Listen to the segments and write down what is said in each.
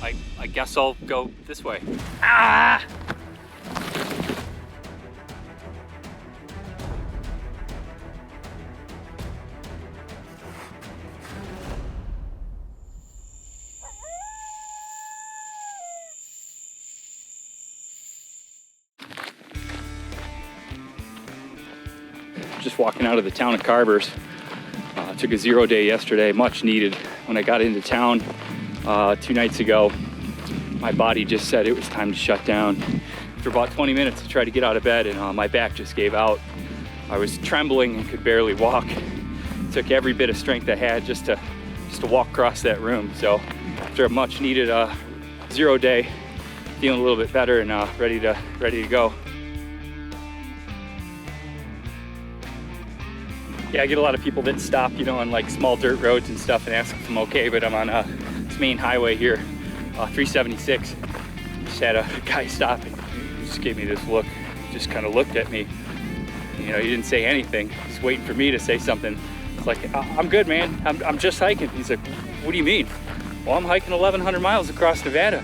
I guess I'll go this way. Ah! Just walking out of the town of Carvers. Took a 0 day yesterday, much needed. When I got into town 2 nights ago, my body just said it was time to shut down. For about 20 minutes I tried to get out of bed and my back just gave out. I was trembling and could barely walk. It took every bit of strength I had just to walk across that room. So after a much needed 0 day, feeling a little bit better and ready to go. Yeah, I get a lot of people that stop, you know, on like small dirt roads and stuff and ask if I'm okay, but I'm on this main highway here, 376. Just had a guy stop and he just gave me this look, just kind of looked at me. You know, he didn't say anything, he's waiting for me to say something. It's like, I'm good, man, I'm just hiking. He's like, what do you mean? Well, I'm hiking 1,100 miles across Nevada.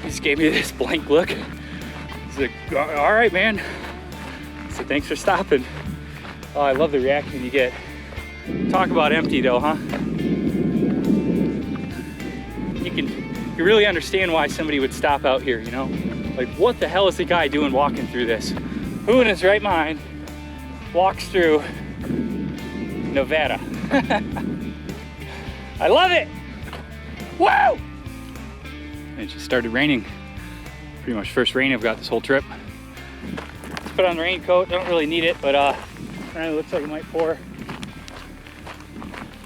He just gave me this blank look. He's like, all right, man. So thanks for stopping. Oh, I love the reaction you get. Talk about empty though, huh? You really understand why somebody would stop out here, you know? Like, what the hell is the guy doing walking through this? Who in his right mind walks through Nevada? I love it! Whoa! It just started raining. Pretty much first rain I've got this whole trip. Let's put on the raincoat, don't really need it, but it looks like it might pour.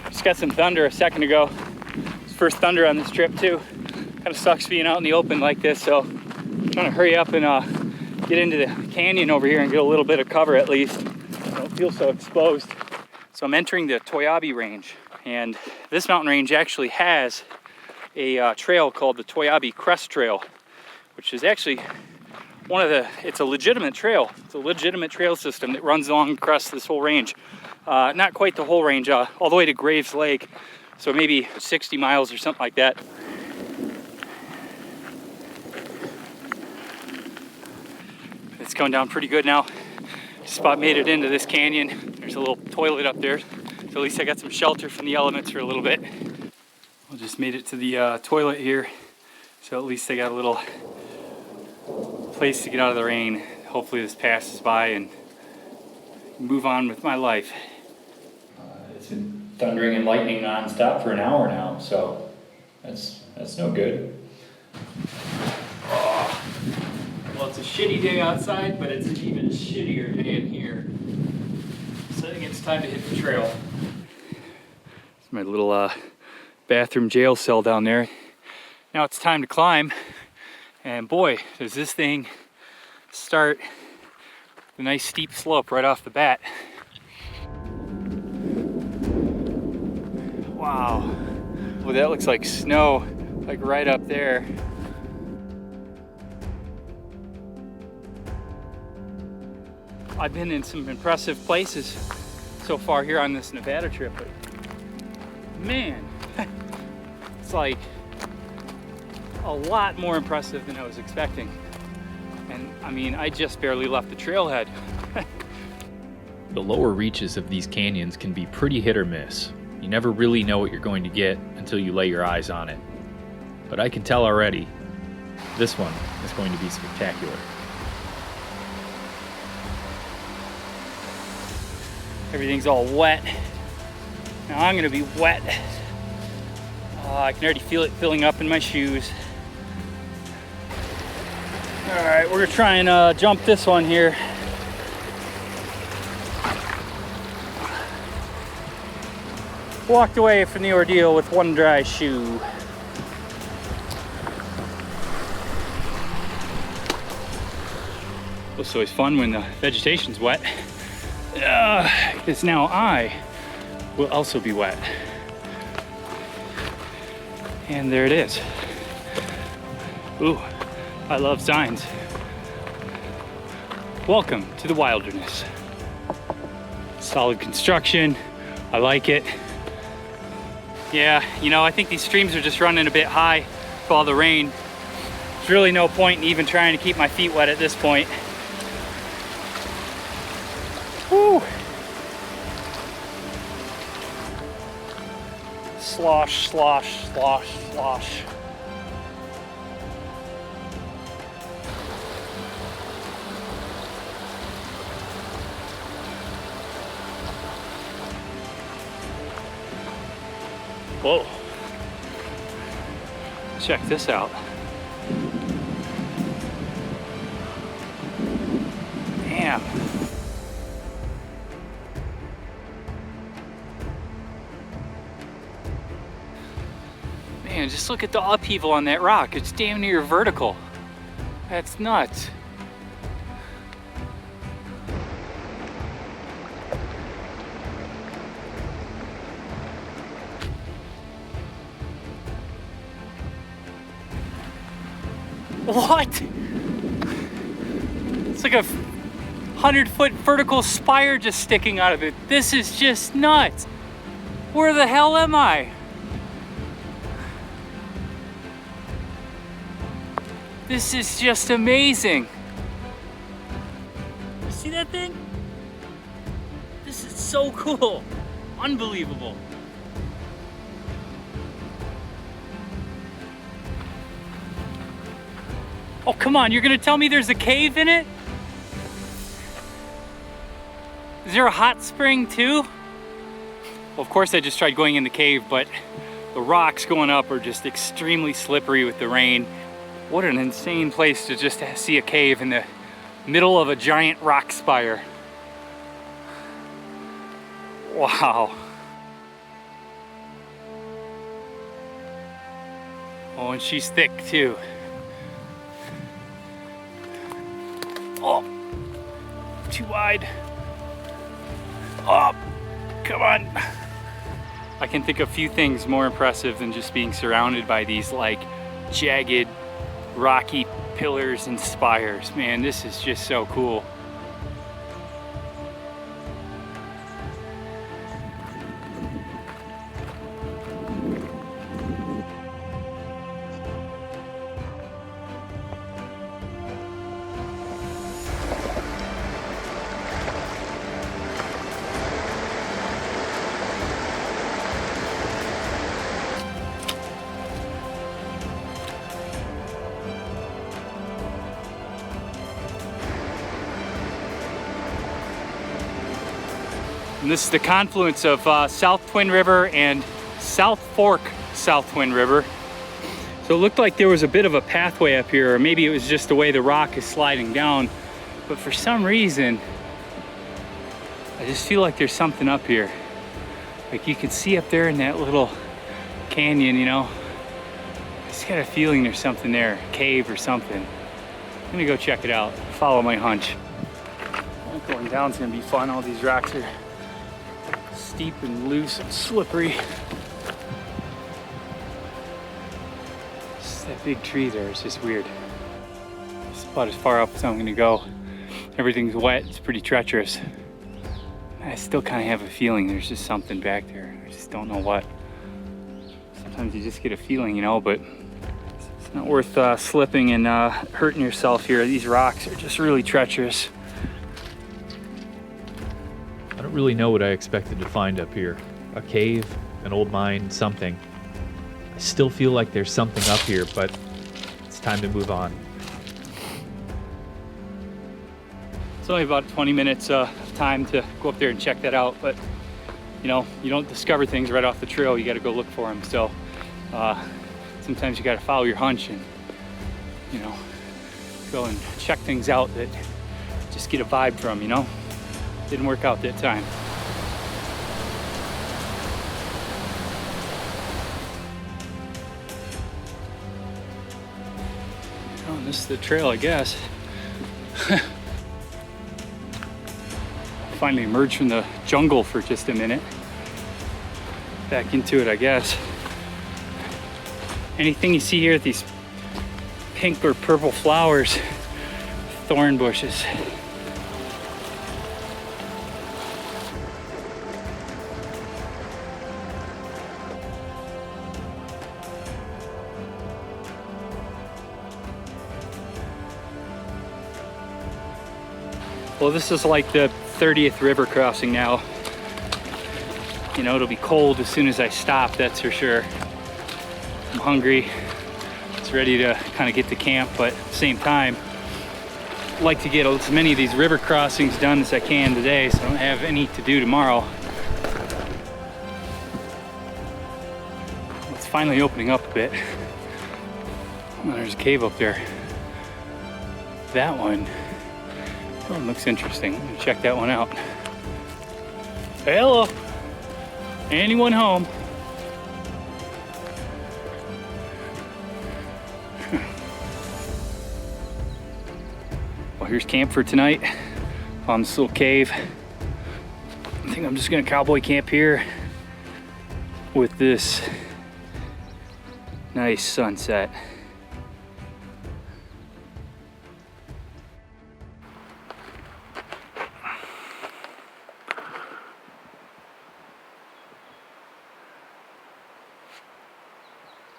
Just got some thunder a second ago. It's first thunder on this trip too. Kind of sucks being out in the open like this, so I'm trying to hurry up and get into the canyon over here and get a little bit of cover at least. I don't feel so exposed. So I'm entering the Toiyabe Range, and this mountain range actually has a trail called the Toiyabe Crest Trail, which is actually it's a legitimate trail. It's a legitimate trail system that runs along across this whole range. Not quite the whole range, all the way to Graves Lake. So maybe 60 miles or something like that. It's going down pretty good now. Just about made it into this canyon. There's a little toilet up there. So at least I got some shelter from the elements for a little bit. I just made it to the toilet here. So at least I got a little place to get out of the rain. Hopefully this passes by and move on with my life. It's been thundering and lightning non-stop for an hour now, so that's no good. Oh. Well, it's a shitty day outside, but it's an even shittier day in here. So I think it's time to hit the trail. It's my little bathroom jail cell down there. Now it's time to climb. And boy, does this thing start with a nice steep slope right off the bat. Wow. Well, that looks like snow, like right up there. I've been in some impressive places so far here on this Nevada trip, but man, it's like a lot more impressive than I was expecting. And I mean, I just barely left the trailhead. The lower reaches of these canyons can be pretty hit or miss. You never really know what you're going to get until you lay your eyes on it. But I can tell already, this one is going to be spectacular. Everything's all wet. Now I'm gonna be wet. I can already feel it filling up in my shoes. All right, we're gonna try and jump this one here. Walked away from the ordeal with one dry shoe. It's always fun when the vegetation's wet. Because now I will also be wet. And there it is. Ooh, I love signs. Welcome to the wilderness. Solid construction, I like it. Yeah, you know, I think these streams are just running a bit high. with all the rain. There's really no point in even trying to keep my feet wet at this point. Woo! Slosh, slosh, slosh, slosh. Whoa. Check this out. Damn. Man, just look at the upheaval on that rock. It's damn near vertical. That's nuts. What? It's like a 100-foot vertical spire just sticking out of it. This is just nuts. Where the hell am I? This is just amazing. You see that thing? This is so cool. Unbelievable. Oh, come on, you're gonna tell me there's a cave in it? Is there a hot spring too? Well, of course I just tried going in the cave, but the rocks going up are just extremely slippery with the rain. What an insane place to just see a cave in the middle of a giant rock spire. Wow. Oh, and she's thick too. Oh, too wide. Oh, come on. I can think of few things more impressive than just being surrounded by these like jagged, rocky pillars and spires. Man, this is just so cool. And this is the confluence of South Twin River and South Fork South Twin River. So it looked like there was a bit of a pathway up here, or maybe it was just the way the rock is sliding down. But for some reason, I just feel like there's something up here. Like you can see up there in that little canyon, you know. I just got a feeling there's something there, a cave or something. I'm gonna go check it out, follow my hunch. Going down is gonna be fun. All these rocks are steep and loose and slippery. Just that big tree there is just weird. It's about as far up as I'm gonna go. Everything's wet, it's pretty treacherous. I still kind of have a feeling there's just something back there. I just don't know what. Sometimes you just get a feeling, you know, but it's not worth slipping and hurting yourself here. These rocks are just really treacherous. I don't really know what I expected to find up here. A cave, an old mine, something. I still feel like there's something up here, but it's time to move on. It's only about 20 minutes of time to go up there and check that out, but you know, you don't discover things right off the trail. You got to go look for them. So sometimes you got to follow your hunch and, you know, go and check things out that just get a vibe from, you know. Didn't work out that time. Oh, this is the trail, I guess. Finally emerged from the jungle for just a minute. Back into it, I guess. Anything you see here, these pink or purple flowers, thorn bushes. Well, this is like the 30th river crossing now. You know, it'll be cold as soon as I stop, that's for sure. I'm hungry. It's ready to kind of get to camp, but at the same time, I'd like to get as many of these river crossings done as I can today, so I don't have any to do tomorrow. It's finally opening up a bit. Oh, there's a cave up there. That one looks interesting. Let me check that one out. Hello. Anyone home? Well, here's camp for tonight. Found this little cave. I think I'm just gonna cowboy camp here with this nice sunset.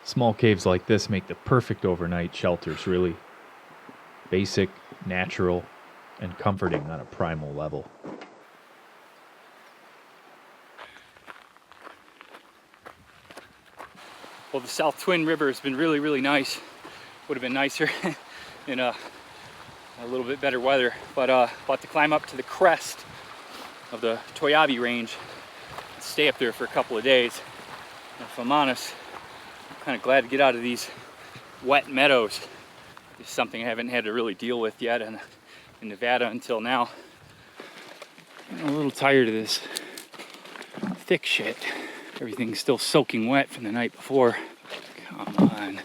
Small caves like this make the perfect overnight shelters, really. Basic, natural, and comforting on a primal level. Well, the South Twin River has been really, really nice. Would have been nicer in a little bit better weather, but about to climb up to the crest of the Toiyabe Range and stay up there for a couple of days. And if I'm honest, I'm kind of glad to get out of these wet meadows. It's something I haven't had to really deal with yet in Nevada until now. I'm a little tired of this thick shit. Everything's still soaking wet from the night before. Come on.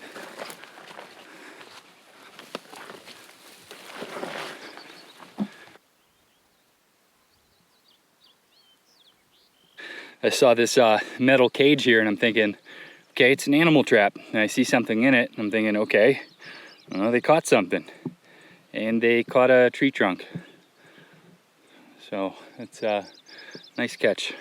I saw this metal cage here and I'm thinking, okay, it's an animal trap. And I see something in it and I'm thinking, okay, well, they caught something. And they caught a tree trunk. So that's a nice catch.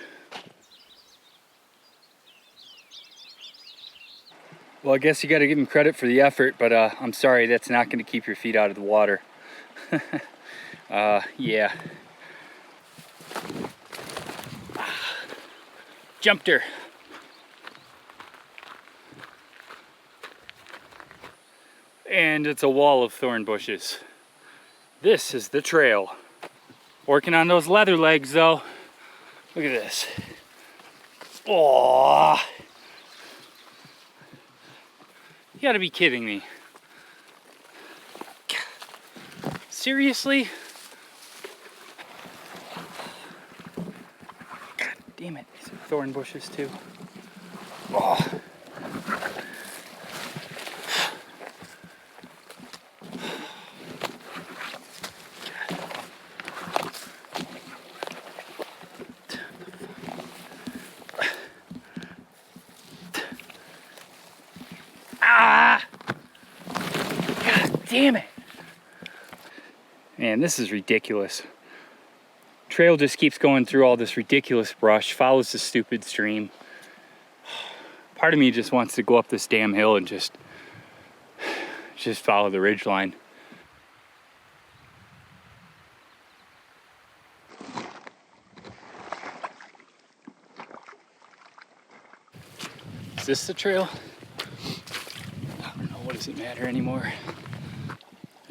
Well, I guess you got to give them credit for the effort, but I'm sorry, that's not going to keep your feet out of the water. Yeah. Jumped her. And it's a wall of thorn bushes. This is the trail. Working on those leather legs though. Look at this. Oh, you gotta be kidding me. Seriously? God damn it, these are thorn bushes too. Oh. Damn it. Man, this is ridiculous. Trail just keeps going through all this ridiculous brush, follows the stupid stream. Part of me just wants to go up this damn hill and just follow the ridge line. Is this the trail? I don't know, what does it matter anymore?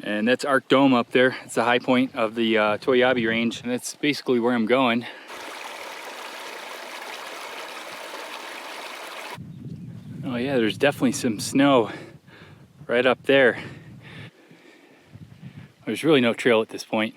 And that's Arc Dome up there. It's the high point of the Toiyabe Range, and that's basically where I'm going. Oh yeah, there's definitely some snow right up there. There's really no trail at this point.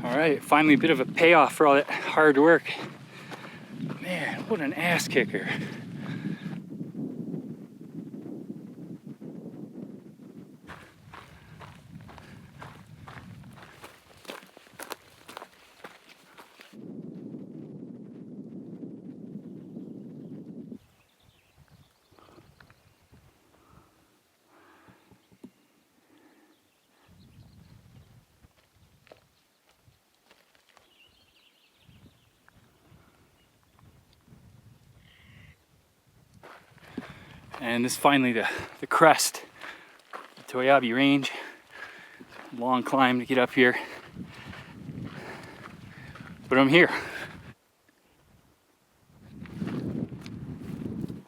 All right, finally a bit of a payoff for all that hard work. Man, what an ass kicker. And this is finally the crest, the Toiyabe Range. Long climb to get up here, but I'm here.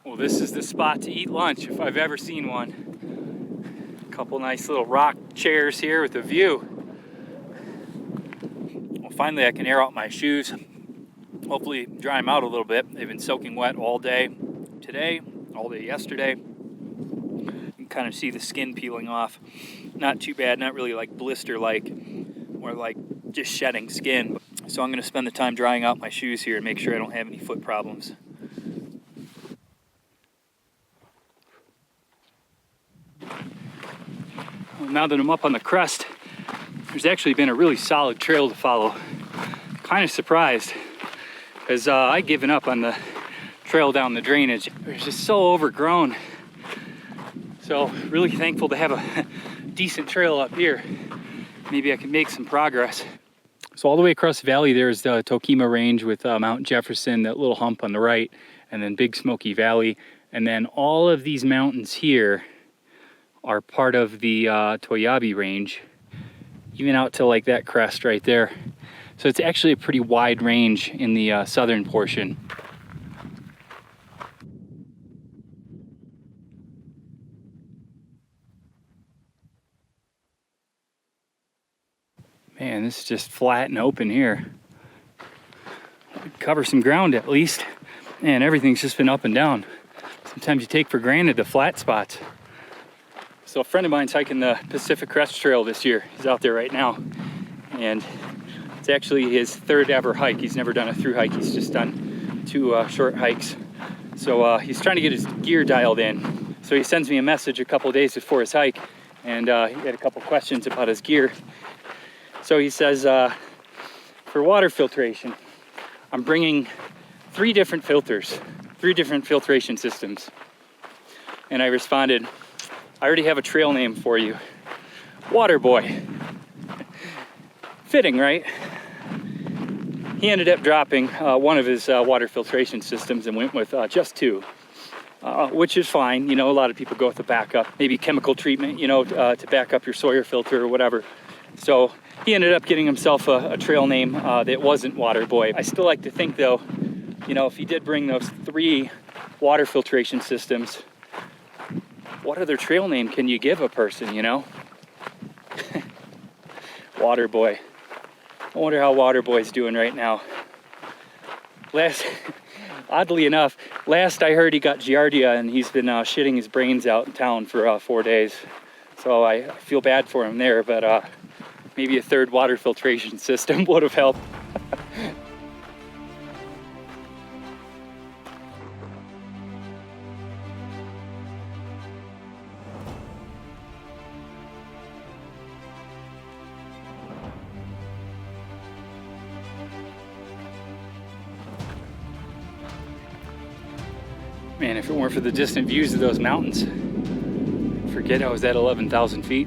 Well, this is the spot to eat lunch if I've ever seen one. A couple nice little rock chairs here with a view. Well, finally I can air out my shoes. Hopefully dry them out a little bit. They've been soaking wet all day today, all day yesterday. You can kind of see the skin peeling off. Not too bad, not really like blister-like, more like just shedding skin. So I'm going to spend the time drying out my shoes here and make sure I don't have any foot problems. Well, now that I'm up on the crest, there's actually been a really solid trail to follow. Kind of surprised, because I'd given up on the trail down the drainage. It was just so overgrown. So really thankful to have a decent trail up here. Maybe I can make some progress. So all the way across the valley there's the Toiyabe Range with Mount Jefferson, that little hump on the right, and then Big Smoky Valley. And then all of these mountains here are part of the Toiyabe Range, even out to like that crest right there. So it's actually a pretty wide range in the southern portion. Man, this is just flat and open here. Cover some ground at least. Man, everything's just been up and down. Sometimes you take for granted the flat spots. So a friend of mine's hiking the Pacific Crest Trail this year. He's out there right now. And it's actually his third ever hike. He's never done a through hike. He's just done 2 short hikes. So he's trying to get his gear dialed in. So he sends me a message a couple days before his hike. And he had a couple questions about his gear. So he says, for water filtration, I'm bringing 3 different filters, 3 different filtration systems. And I responded, I already have a trail name for you, Water Boy. Fitting, right? He ended up dropping one of his water filtration systems and went with just 2. Which is fine. You know, a lot of people go with a backup, maybe chemical treatment, you know, to back up your Sawyer filter or whatever. So he ended up getting himself a trail name that wasn't Water Boy. I still like to think though, you know, if he did bring those 3 water filtration systems, what other trail name can you give a person, you know? Water Boy. I wonder how Water Boy's doing right now. Oddly enough, last I heard he got giardia and he's been shitting his brains out in town for 4 days. So I feel bad for him there, but maybe a 3rd water filtration system would have helped. Man, if it weren't for the distant views of those mountains, forget I was at 11,000 feet.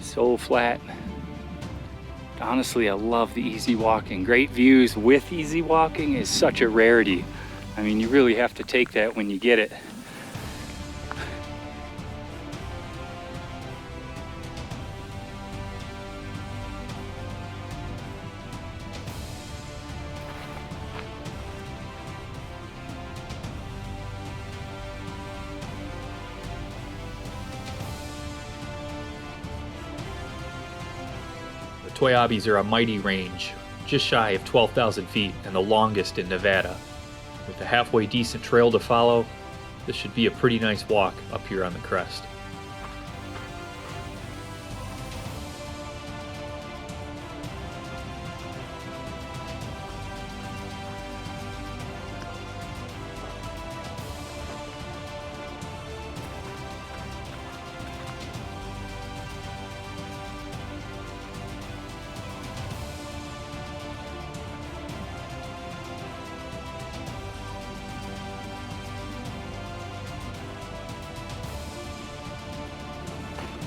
So flat. Honestly, I love the easy walking. Great views with easy walking is such a rarity. I mean, you really have to take that when you get it. Toiyabes are a mighty range, just shy of 12,000 feet and the longest in Nevada. With a halfway decent trail to follow, this should be a pretty nice walk up here on the crest.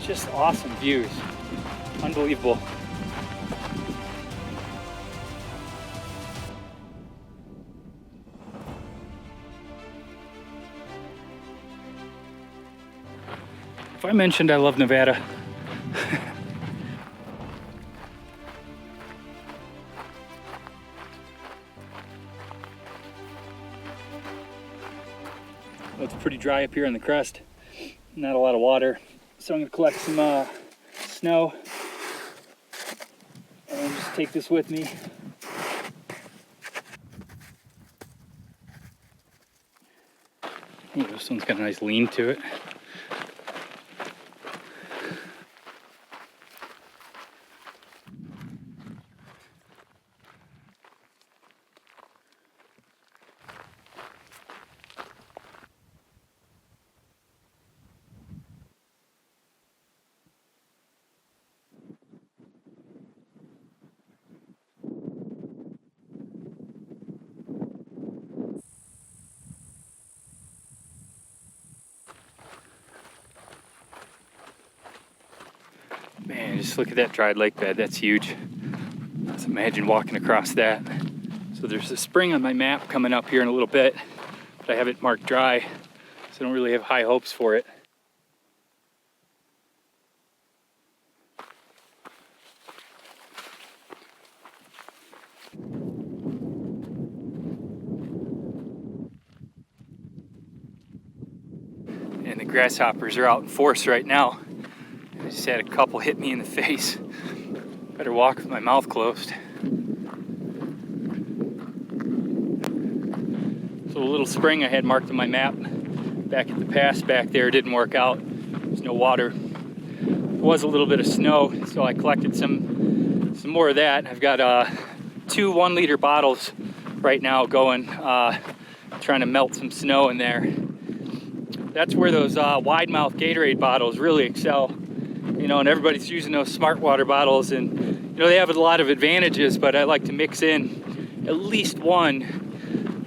Just awesome views. Unbelievable. I mentioned I love Nevada. Well, it's pretty dry up here on the crest. Not a lot of water. So I'm gonna collect some snow and just take this with me. Ooh, this one's got a nice lean to it. Man, just look at that dried lake bed. That's huge. Let's imagine walking across that. So there's a spring on my map coming up here in a little bit, but I have it marked dry, so I don't really have high hopes for it. And the grasshoppers are out in force right now. I just had a couple hit me in the face. Better walk with my mouth closed. So the little spring I had marked on my map back at the pass back there didn't work out. There's no water. There was a little bit of snow, so I collected some more of that. I've got 2 1-liter bottles right now going, trying to melt some snow in there. That's where those wide mouth Gatorade bottles really excel. You know, and everybody's using those smart water bottles, and you know, they have a lot of advantages, but I like to mix in at least one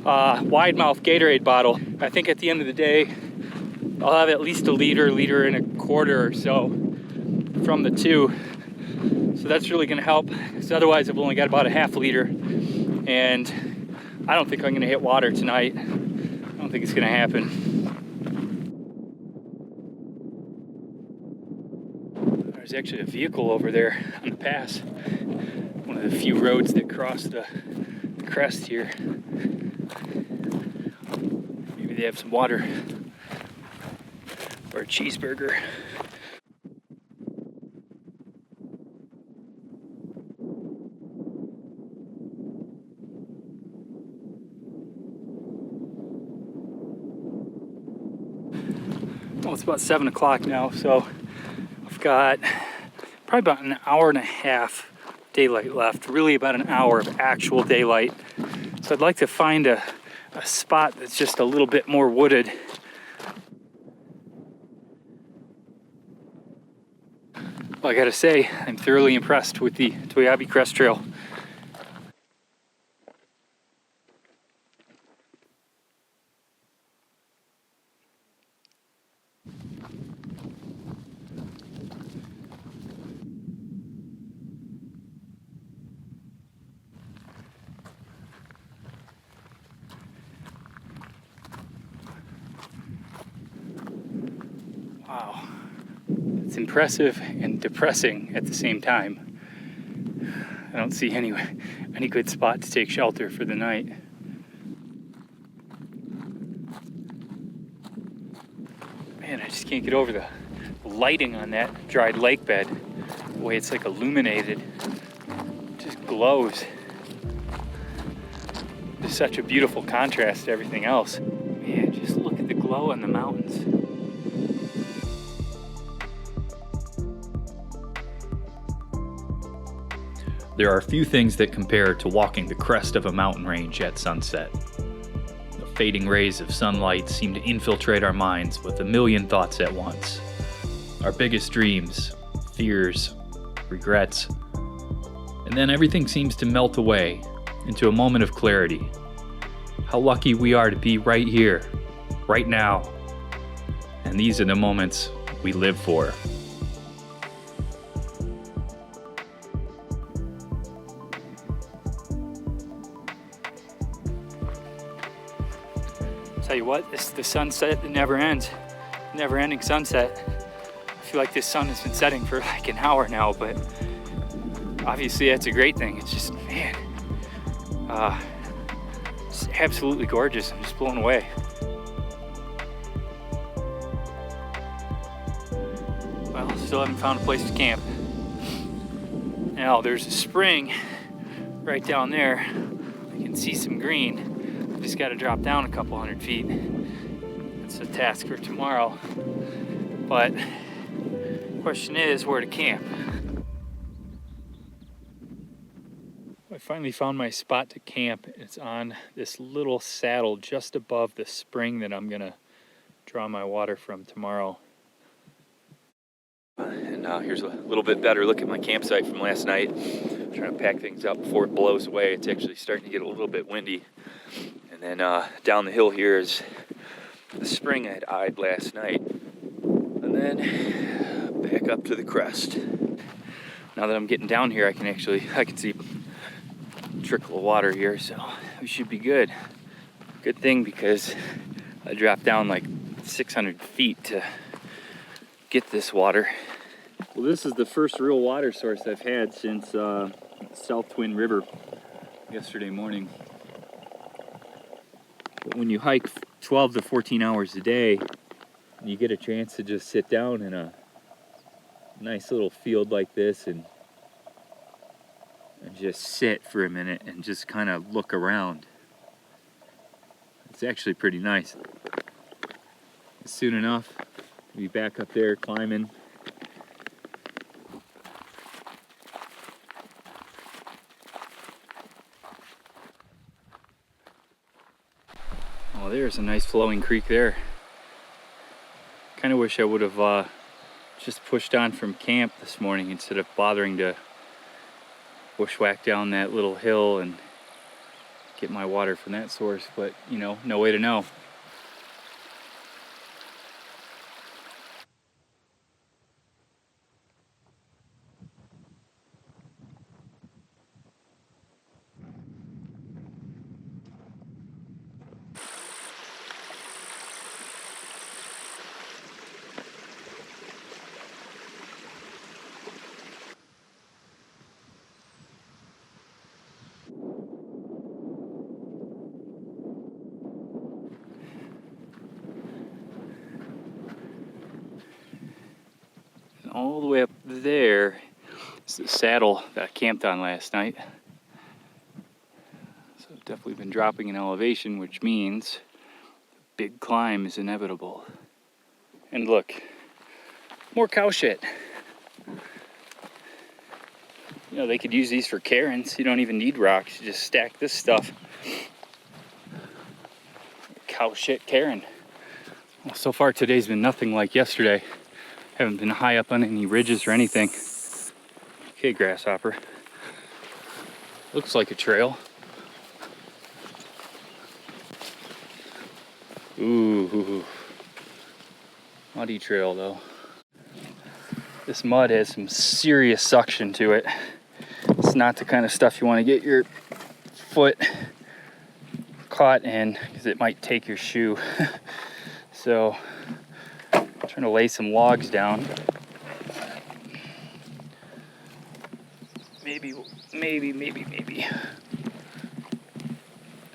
wide mouth Gatorade bottle. I think at the end of the day, I'll have at least a liter and a quarter or so from the 2. So that's really gonna help, because otherwise I've only got about a half liter, and I don't think I'm gonna hit water tonight. I don't think it's gonna happen. There's actually a vehicle over there on the pass. One of the few roads that cross the crest here. Maybe they have some water or a cheeseburger. Well, it's about 7 o'clock now, so I've got probably about an hour and a half daylight left, really about an hour of actual daylight. So I'd like to find a spot that's just a little bit more wooded. Well, I gotta say, I'm thoroughly impressed with the Toiyabe Crest Trail. Wow, it's impressive and depressing at the same time. I don't see any good spot to take shelter for the night. Man, I just can't get over the lighting on that dried lake bed. The way it's like illuminated, it just glows. It's such a beautiful contrast to everything else. Man, just look at the glow on the mountains. There are few things that compare to walking the crest of a mountain range at sunset. The fading rays of sunlight seem to infiltrate our minds with a million thoughts at once. Our biggest dreams, fears, regrets, and then everything seems to melt away into a moment of clarity. How lucky we are to be right here, right now. And these are the moments we live for. Tell you what, it's the sunset that never ends. Never-ending sunset. I feel like this sun has been setting for like an hour now, but obviously that's a great thing. It's just, man, it's absolutely gorgeous. I'm just blown away. Well, still haven't found a place to camp. Now there's a spring right down there. I can see some green. I just got to drop down a couple hundred feet. It's a task for tomorrow. But the question is where to camp. I finally found my spot to camp. It's on this little saddle just above the spring that I'm gonna draw my water from tomorrow. And here's a little bit better look at my campsite from last night. I'm trying to pack things up before it blows away. It's actually starting to get a little bit windy. And then down the hill here is the spring I had eyed last night. And then back up to the crest. Now that I'm getting down here, I can see a trickle of water here, so we should be good. Good thing, because I dropped down like 600 feet to get this water. Well, this is the first real water source I've had since South Twin River yesterday morning. But when you hike 12 to 14 hours a day, you get a chance to just sit down in a nice little field like this and just sit for a minute and just kind of look around. It's actually pretty nice. Soon enough, we'll be back up there climbing. Oh, there's a nice flowing creek there. Kind of wish I would have just pushed on from camp this morning instead of bothering to bushwhack down that little hill and get my water from that source, but you know, no way to know. All the way up there is the saddle that I camped on last night. So I've definitely been dropping in elevation, which means big climb is inevitable. And look, more cow shit. You know, they could use these for cairns. You don't even need rocks, you just stack this stuff. Cow shit cairn. Well, so far today's been nothing like yesterday. Haven't been high up on any ridges or anything. Okay, grasshopper. Looks like a trail. Ooh. Muddy trail though. This mud has some serious suction to it. It's not the kind of stuff you want to get your foot caught in because it might take your shoe. So trying to lay some logs down. Maybe.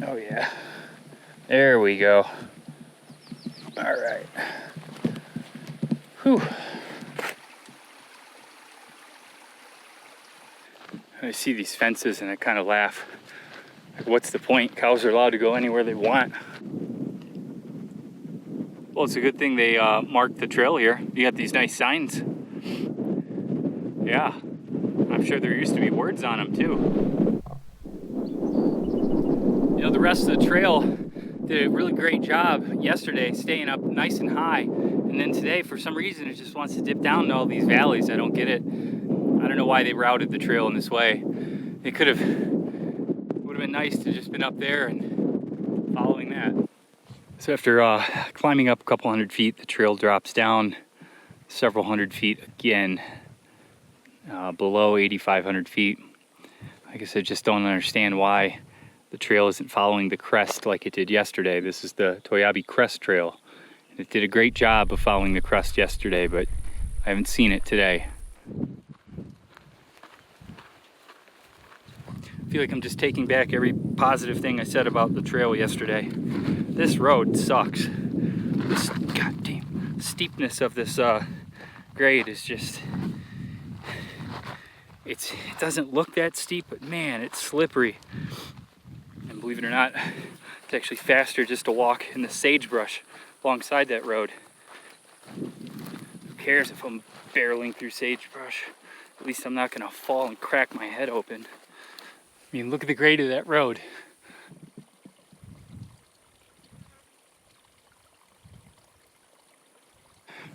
Oh yeah. There we go. All right. Whew. I see these fences and I kind of laugh. Like, what's the point? Cows are allowed to go anywhere they want. Well, it's a good thing they marked the trail here. You got these nice signs. Yeah, I'm sure there used to be words on them too. You know, the rest of the trail did a really great job yesterday staying up nice and high. And then today, for some reason, it just wants to dip down to all these valleys. I don't get it. I don't know why they routed the trail in this way. It would have been nice to just been up there and following that. So after climbing up a couple hundred feet, the trail drops down several hundred feet again, below 8,500 feet. I guess I just don't understand why the trail isn't following the crest like it did yesterday. This is the Toiyabe Crest Trail. And it did a great job of following the crest yesterday, but I haven't seen it today. I feel like I'm just taking back every positive thing I said about the trail yesterday. This road sucks. This goddamn steepness of this grade is just, it doesn't look that steep, but man, it's slippery. And believe it or not, it's actually faster just to walk in the sagebrush alongside that road. Who cares if I'm barreling through sagebrush? At least I'm not gonna fall and crack my head open. I mean, look at the grade of that road.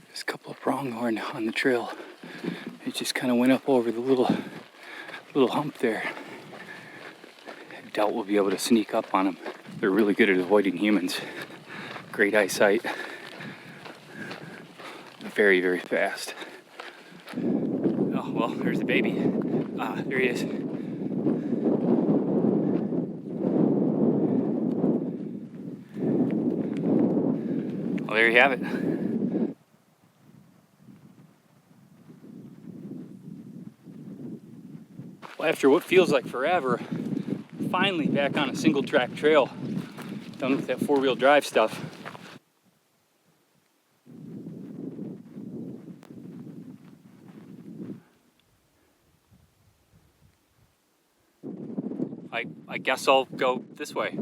There's a couple of pronghorn on the trail. It just kind of went up over the little hump there. I doubt we'll be able to sneak up on them. They're really good at avoiding humans. Great eyesight. Very, very fast. Oh, well, there's the baby. Ah, there he is. Well, there you have it. Well, after what feels like forever, finally back on a single track trail. Done with that four-wheel drive stuff. I guess I'll go this way.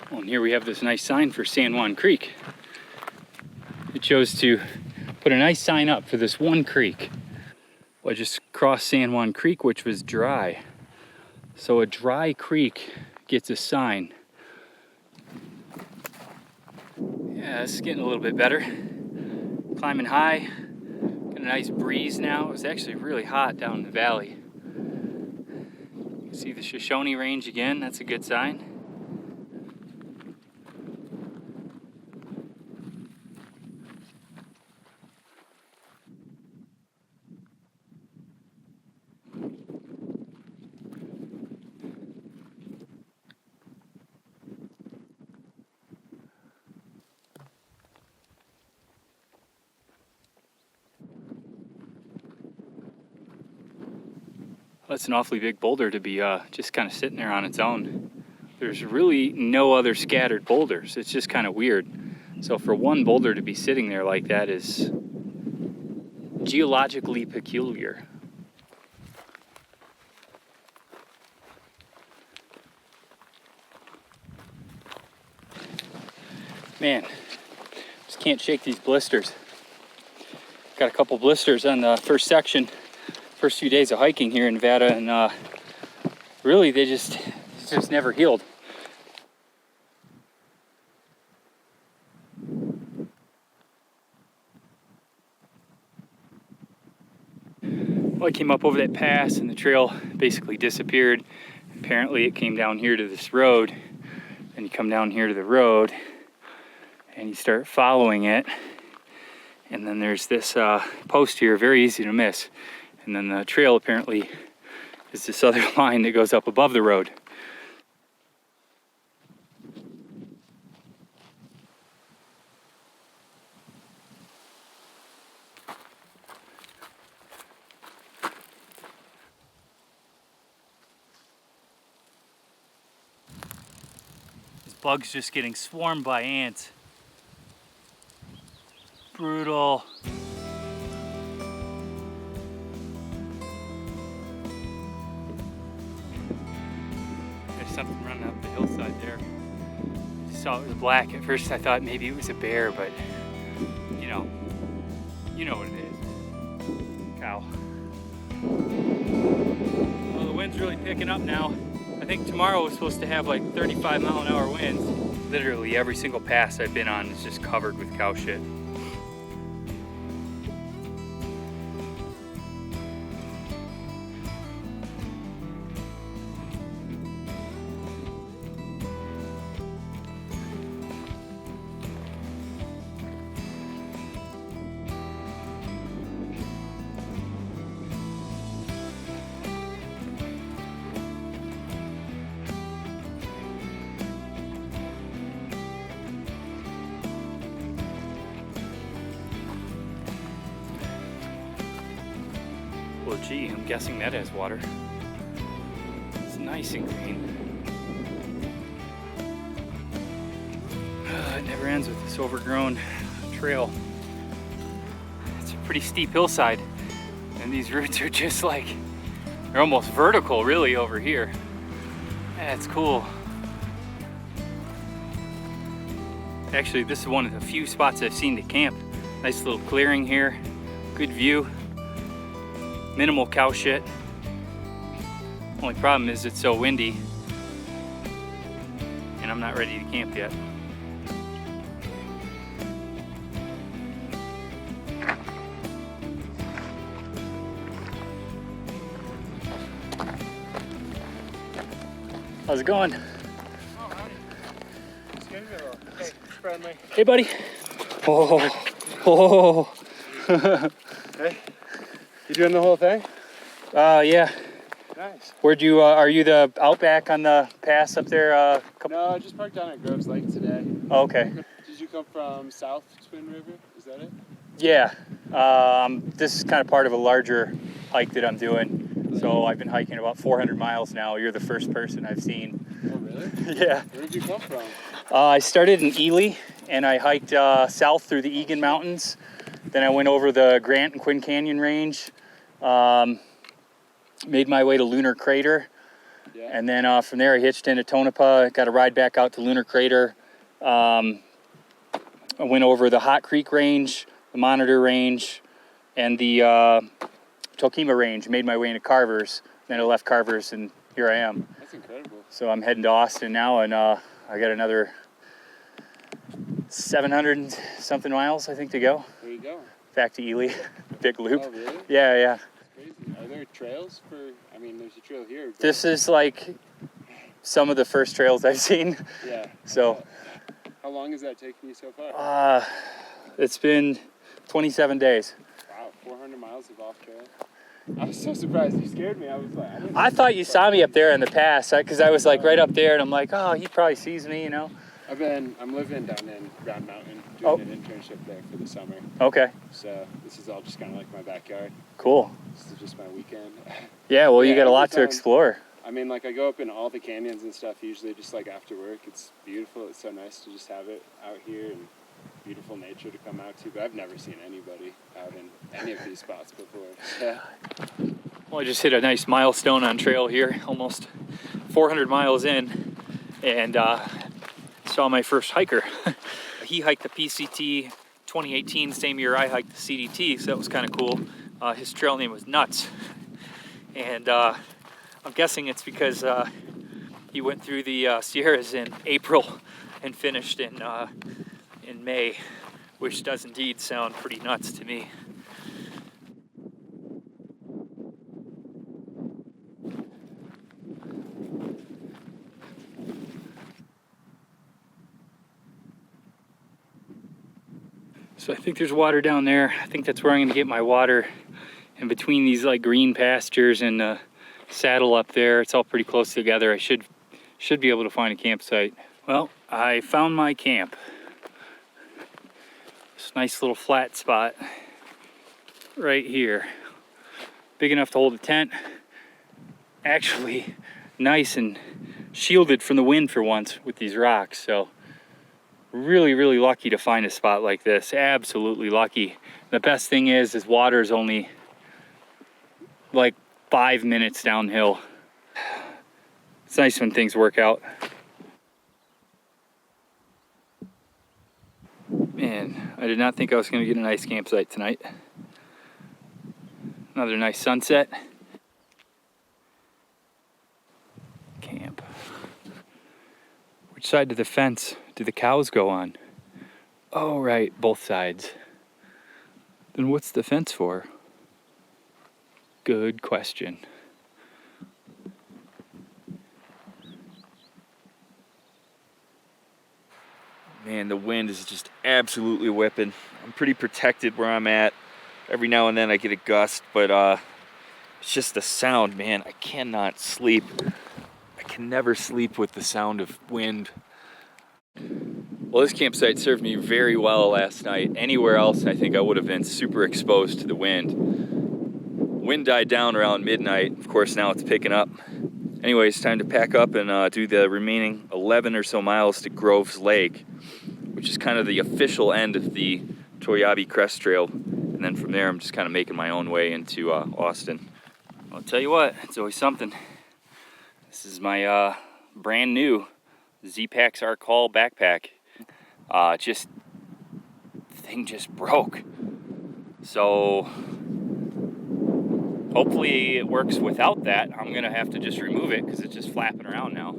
Well, and here we have this nice sign for San Juan Creek. It chose to put a nice sign up for this one creek. Well, I just crossed San Juan Creek, which was dry. So a dry creek gets a sign. Yeah, this is getting a little bit better. Climbing high, got a nice breeze now. It was actually really hot down in the valley. See the Shoshone Range again, that's a good sign. That's an awfully big boulder to be just kind of sitting there on its own. There's really no other scattered boulders. It's just kind of weird. So for one boulder to be sitting there like that is geologically peculiar. Man, just can't shake these blisters. Got a couple blisters on the first section. First few days of hiking here in Nevada, and really they just never healed. Well, I came up over that pass and the trail basically disappeared. Apparently it came down here to this road, and you come down here to the road and you start following it, and then there's this post here, very easy to miss. And then the trail apparently is this other line that goes up above the road. This bug's just getting swarmed by ants. Brutal. Something running up the hillside there. Just saw it was black. At first I thought maybe it was a bear, but you know what it is. Cow. Well, the wind's really picking up now. I think tomorrow was supposed to have like 35-mile-an-hour winds. Literally every single pass I've been on is just covered with cow shit. Well, gee, I'm guessing that has water. It's nice and green. It never ends with this overgrown trail. It's a pretty steep hillside, and these roots are just like, they're almost vertical really over here. That's cool. Actually, this is one of the few spots I've seen to camp. Nice little clearing here, good view, minimal cow shit. Only problem is it's so windy, and I'm not ready to camp yet. How's it going? Oh, howdy. Hey, friendly. Hey, buddy. Oh, oh. Hey, you doing the whole thing? Yeah. Nice. Where'd you, are you the outback on the pass up there? No, I just parked down at Groves Lake today. Oh, okay. Did you come from South Twin River? Is that it? Yeah. This is kind of part of a larger hike that I'm doing. So I've been hiking about 400 miles now. You're the first person I've seen. Oh, really? Yeah. Where did you come from? I started in Ely, and I hiked south through the Egan Mountains. Then I went over the Grant and Quinn Canyon range. Made my way to Lunar Crater. Yeah. And then from there I hitched into Tonopah, got a ride back out to Lunar Crater. I went over the Hot Creek Range, the Monitor Range, and the Tokima Range. Made my way into Carvers. Then I left Carvers, and here I am. That's incredible. So I'm heading to Austin now, and I got another 700 and something miles, I think, to go. Where you going? Back to Ely. Big loop. Oh, really? Yeah, yeah. Crazy. Are there trails for, I mean, there's a trail here. But... This is like some of the first trails I've seen. Yeah. So. How long has that taken you so far? It's been 27 days. Wow, 400 miles of off trail. I was so surprised. You scared me. I was like, I thought you saw me up there in the pass, because I was like right up there, and I'm like, oh, he probably sees me, you know. I'm living down in Round Mountain, doing an internship there for the summer. Okay. So this is all just kind of like my backyard. Cool. This is just my weekend. Yeah, well, you got a lot to explore. I mean, like I go up in all the canyons and stuff usually just like after work. It's beautiful. It's so nice to just have it out here and beautiful nature to come out to. But I've never seen anybody out in any of these spots before. Yeah. Well, I just hit a nice milestone on trail here, almost 400 miles in, and saw my first hiker. He hiked the PCT 2018, same year I hiked the CDT, so that was kind of cool. His trail name was Nuts, and I'm guessing it's because he went through the Sierras in April and finished in May, which does indeed sound pretty nuts to me. So I think there's water down there. I think that's where I'm gonna get my water. In between these like green pastures and the saddle up there, it's all pretty close together. I should be able to find a campsite. Well, I found my camp. This nice little flat spot right here. Big enough to hold a tent. Actually, nice and shielded from the wind for once with these rocks. So really, really lucky to find a spot like this. Absolutely lucky. The best thing is water is only like 5 minutes downhill. It's nice when things work out. Man, I did not think I was going to get a nice campsite tonight. Another nice sunset. Camp. Which side of the fence do the cows go on? Oh, right, both sides. Then what's the fence for? Good question. Man, the wind is just absolutely whipping. I'm pretty protected where I'm at. Every now and then I get a gust, but it's just the sound, man. I cannot sleep. I can never sleep with the sound of wind. Well, this campsite served me very well last night. Anywhere else, I think I would have been super exposed to the wind. Wind died down around midnight. Of course, now it's picking up. Anyways, time to pack up and do the remaining 11 or so miles to Groves Lake, which is kind of the official end of the Toiyabe Crest Trail. And then from there, I'm just kind of making my own way into Austin. I'll tell you what, it's always something. This is my brand new Zpacks Arc Haul backpack. The thing just broke. So hopefully it works without that. I'm gonna have to just remove it because it's just flapping around now.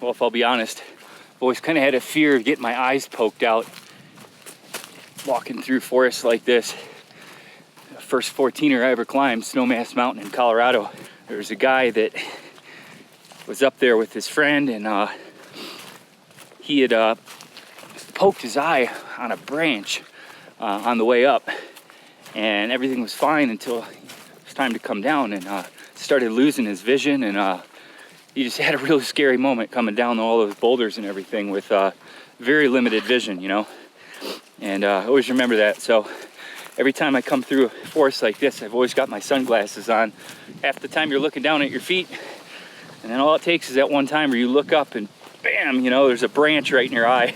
Well, if I'll be honest, I've always kind of had a fear of getting my eyes poked out walking through forests like this. The first 14er I ever climbed, Snowmass Mountain in Colorado. There was a guy that was up there with his friend, and he had poked his eye on a branch on the way up, and everything was fine until it was time to come down, and started losing his vision, and he just had a really scary moment coming down all those boulders and everything with very limited vision, you know. And I always remember that. So every time I come through a forest like this, I've always got my sunglasses on. Half the time you're looking down at your feet, and then all it takes is that one time where you look up and bam, you know, there's a branch right in your eye.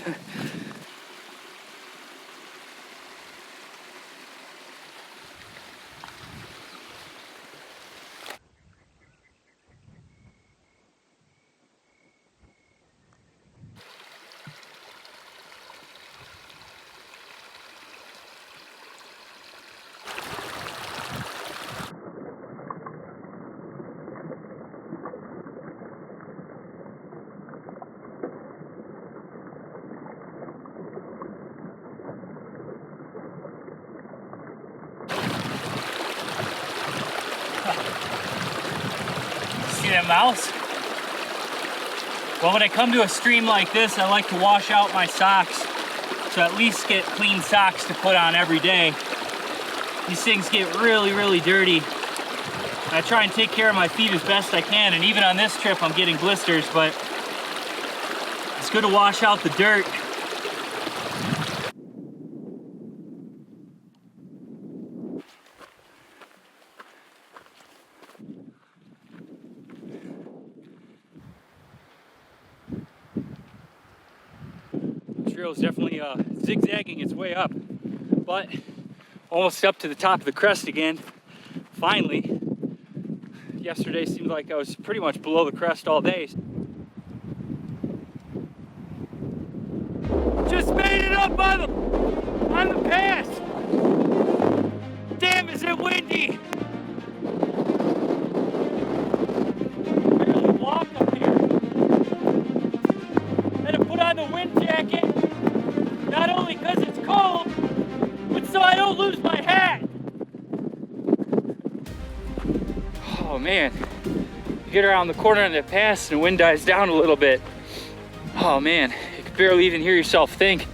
See that mouse? Well, when I come to a stream like this, I like to wash out my socks, so at least get clean socks to put on every day. These things get really, really dirty. I try and take care of my feet as best I can, and even on this trip I'm getting blisters, but it's good to wash out the dirt. Trail is definitely zigzagging its way up, but almost up to the top of the crest again. Finally. Yesterday seemed like I was pretty much below the crest all day. Just made it up on the pass. Damn, is it windy? Barely walk up here. Had to put on the wind jacket. Not only because it's cold, but so I don't lose my hat. Oh man, you get around the corner of the pass and the wind dies down a little bit. Oh man, you can barely even hear yourself think.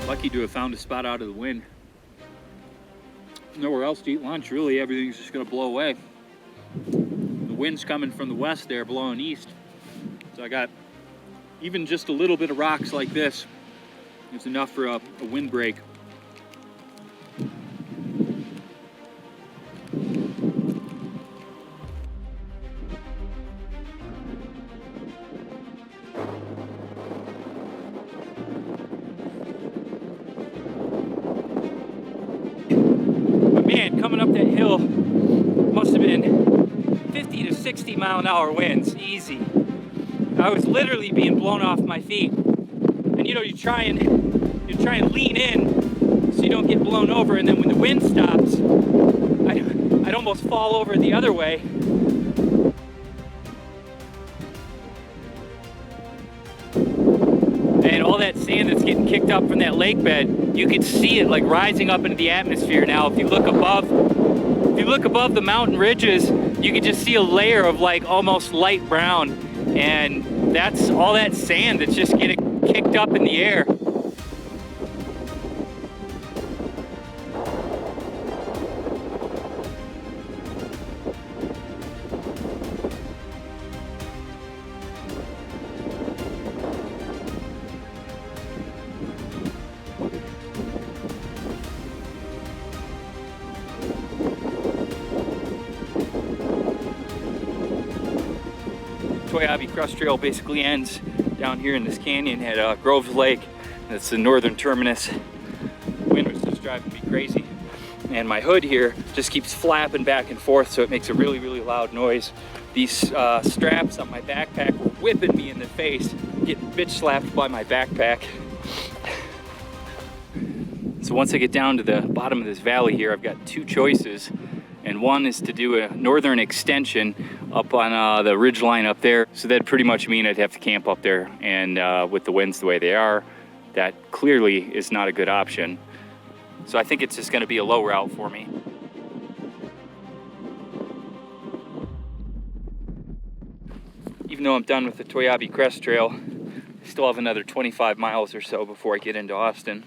Lucky to have found a spot out of the wind. Nowhere else to eat lunch, really. Everything's just gonna blow away. The wind's coming from the west there, blowing east. So I got even just a little bit of rocks like this is enough for a windbreak. But man, coming up that hill must have been 50 to 60 mile-an-hour winds, easy. I was literally being blown off my feet. And you know, you try and lean in so you don't get blown over, and then when the wind stops, I'd almost fall over the other way. And all that sand that's getting kicked up from that lake bed, you could see it like rising up into the atmosphere now. If you look above the mountain ridges, you could just see a layer of like almost light brown, and that's all that sand that's just getting kicked up in the air. Toiyabe Crest Trail basically ends down here in this canyon at Groves Lake. That's the northern terminus. Wind was just driving me crazy. And my hood here just keeps flapping back and forth, so it makes a really, really loud noise. These straps on my backpack were whipping me in the face, getting bitch slapped by my backpack. So once I get down to the bottom of this valley here, I've got two choices. And one is to do a northern extension up on the ridge line up there. So that'd pretty much mean I'd have to camp up there. And with the winds the way they are, that clearly is not a good option. So I think it's just gonna be a low route for me. Even though I'm done with the Toiyabe Crest Trail, I still have another 25 miles or so before I get into Austin.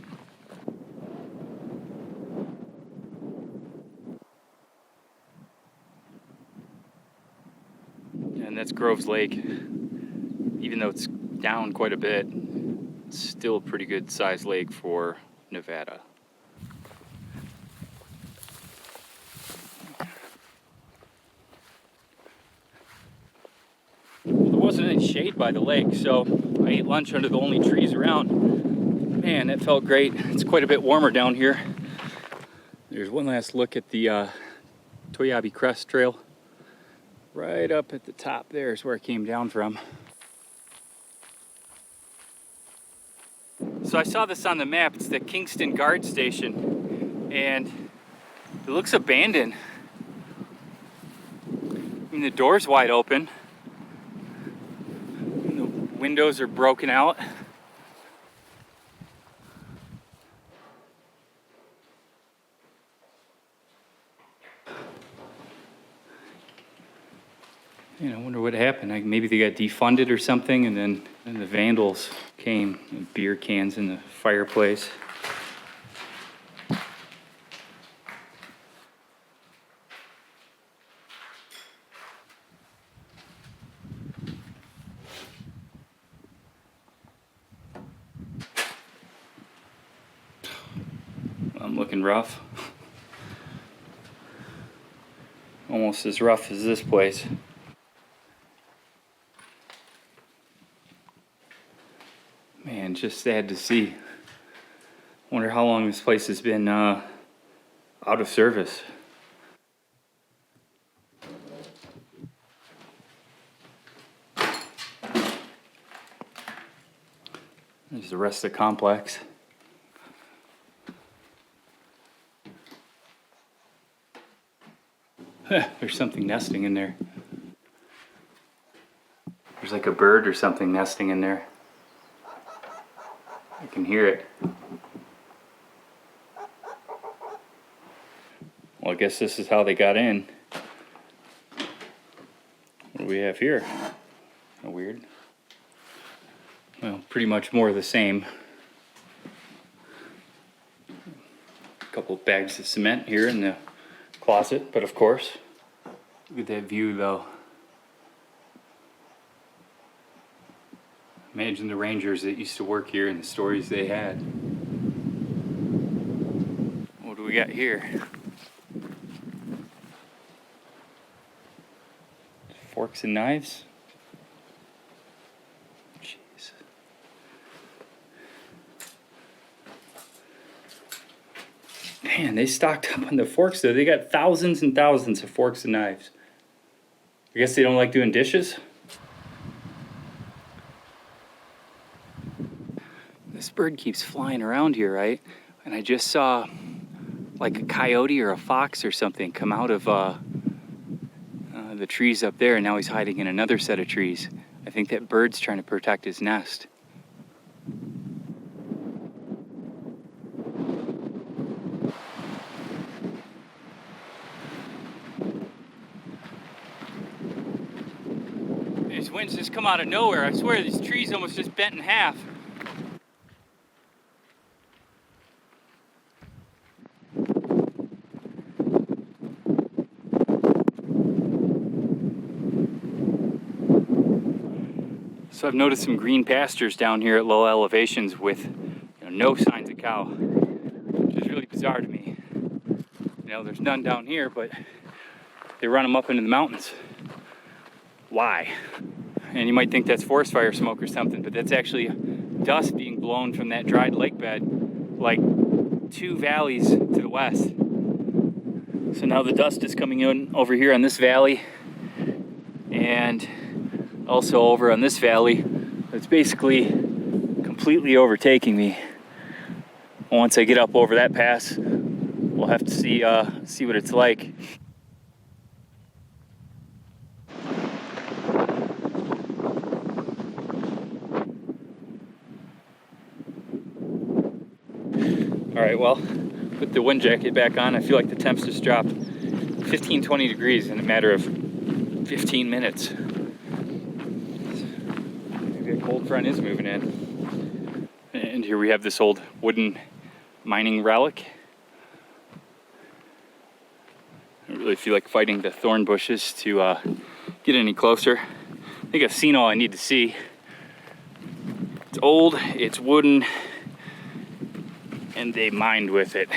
And that's Groves Lake. Even though it's down quite a bit, it's still a pretty good sized lake for Nevada. Well, there wasn't any shade by the lake, so I ate lunch under the only trees around. Man, that felt great. It's quite a bit warmer down here. There's one last look at the Toiyabe Crest Trail. Right up at the top there is where I came down from. So I saw this on the map. It's the Kingston Guard Station, and it looks abandoned. I mean, the door's wide open, and the windows are broken out. You know, I wonder what happened. Maybe they got defunded or something, and then the vandals came, and beer cans in the fireplace. I'm looking rough. Almost as rough as this place. Man, just sad to see. Wonder how long this place has been out of service. There's the rest of the complex. There's something nesting in there. There's like a bird or something nesting in there. I can hear it. Well, I guess this is how they got in. What do we have here? Oh, weird. Well, pretty much more of the same. A couple of bags of cement here in the closet, but of course, look at that view though. Imagine the rangers that used to work here and the stories they had. What do we got here? Forks and knives? Jeez. Man, they stocked up on the forks though. They got thousands and thousands of forks and knives. I guess they don't like doing dishes? This bird keeps flying around here, right? And I just saw like a coyote or a fox or something come out of the trees up there, and now he's hiding in another set of trees. I think that bird's trying to protect his nest. These winds just come out of nowhere. I swear these trees almost just bent in half. So I've noticed some green pastures down here at low elevations with no signs of cow, which is really bizarre to me. There's none down here, but they run them up into the mountains. Why? And you might think that's forest fire smoke or something, but that's actually dust being blown from that dried lake bed, like 2 valleys to the west. So now the dust is coming in over here on this valley, and also over on this valley. It's basically completely overtaking me. Once I get up over that pass, we'll have to see what it's like. All right, well, put the wind jacket back on. I feel like the temps just dropped 15-20 degrees in a matter of 15 minutes. Maybe a cold front is moving in. And here we have this old wooden mining relic. I don't really feel like fighting the thorn bushes to get any closer. I think I've seen all I need to see. It's old, it's wooden, and they mined with it.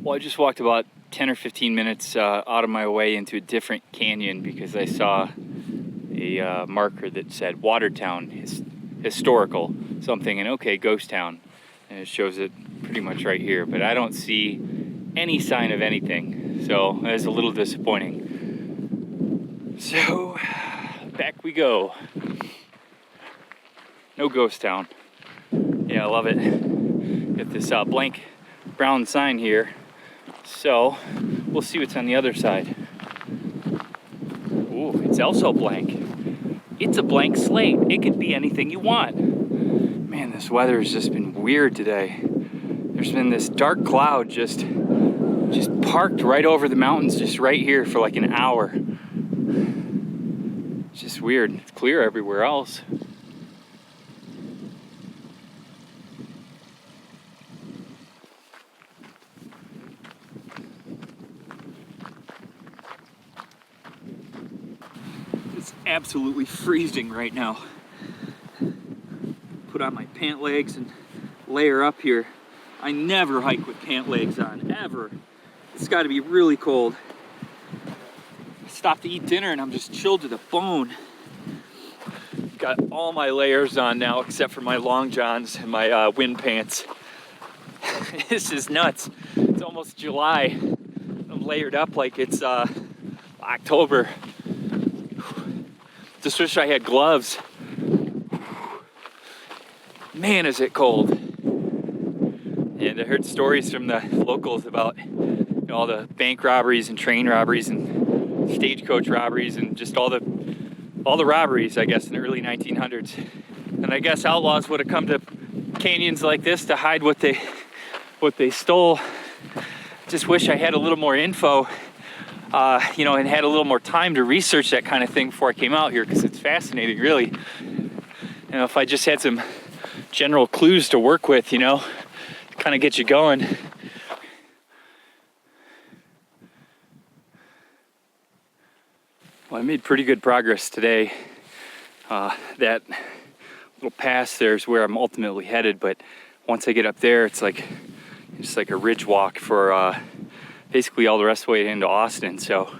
Well, I just walked about 10 or 15 minutes out of my way into a different canyon because I saw a marker that said Watertown historical something, and okay, ghost town, and it shows it pretty much right here, but I don't see any sign of anything, so that's a little disappointing. So back we go. No ghost town. Yeah, I love it. Got this blank brown sign here, so we'll see what's on the other side. Ooh, it's also blank. It's a blank slate. It could be anything you want. Man, this weather has just been weird today. There's been this dark cloud just parked right over the mountains, just right here for like an hour. It's just weird. It's clear everywhere else. It's absolutely freezing right now. Put on my pant legs and layer up here. I never hike with pant legs on, ever. It's got to be really cold. I stopped to eat dinner and I'm just chilled to the bone. Got all my layers on now except for my long johns and my wind pants. This is nuts. It's almost July. I'm layered up like it's October. Just wish I had gloves. Man, is it cold. And I heard stories from the locals about all the bank robberies and train robberies and stagecoach robberies and just all the robberies, I guess, in the early 1900s. And I guess outlaws would have come to canyons like this to hide what they stole. Just wish I had a little more info you know, and had a little more time to research that kind of thing before I came out here, because it's fascinating, really. You know, if I just had some general clues to work with, you know, kind of get you going. Well, I made pretty good progress today. That little pass there is where I'm ultimately headed, but once I get up there, it's like just like a ridge walk for basically all the rest of the way into Austin. So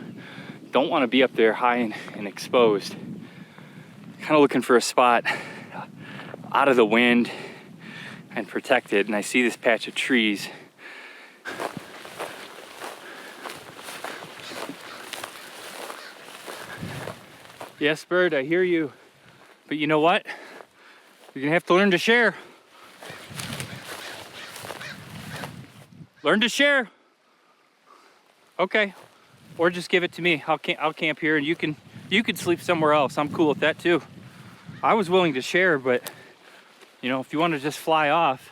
don't want to be up there high and exposed. Kind of looking for a spot out of the wind and protected, and I see this patch of trees. Yes, bird, I hear you. But you know what? You're gonna have to learn to share. Learn to share. Okay. Or just give it to me. I'll camp here, and you can sleep somewhere else. I'm cool with that too. I was willing to share, but you know, if you want to just fly off,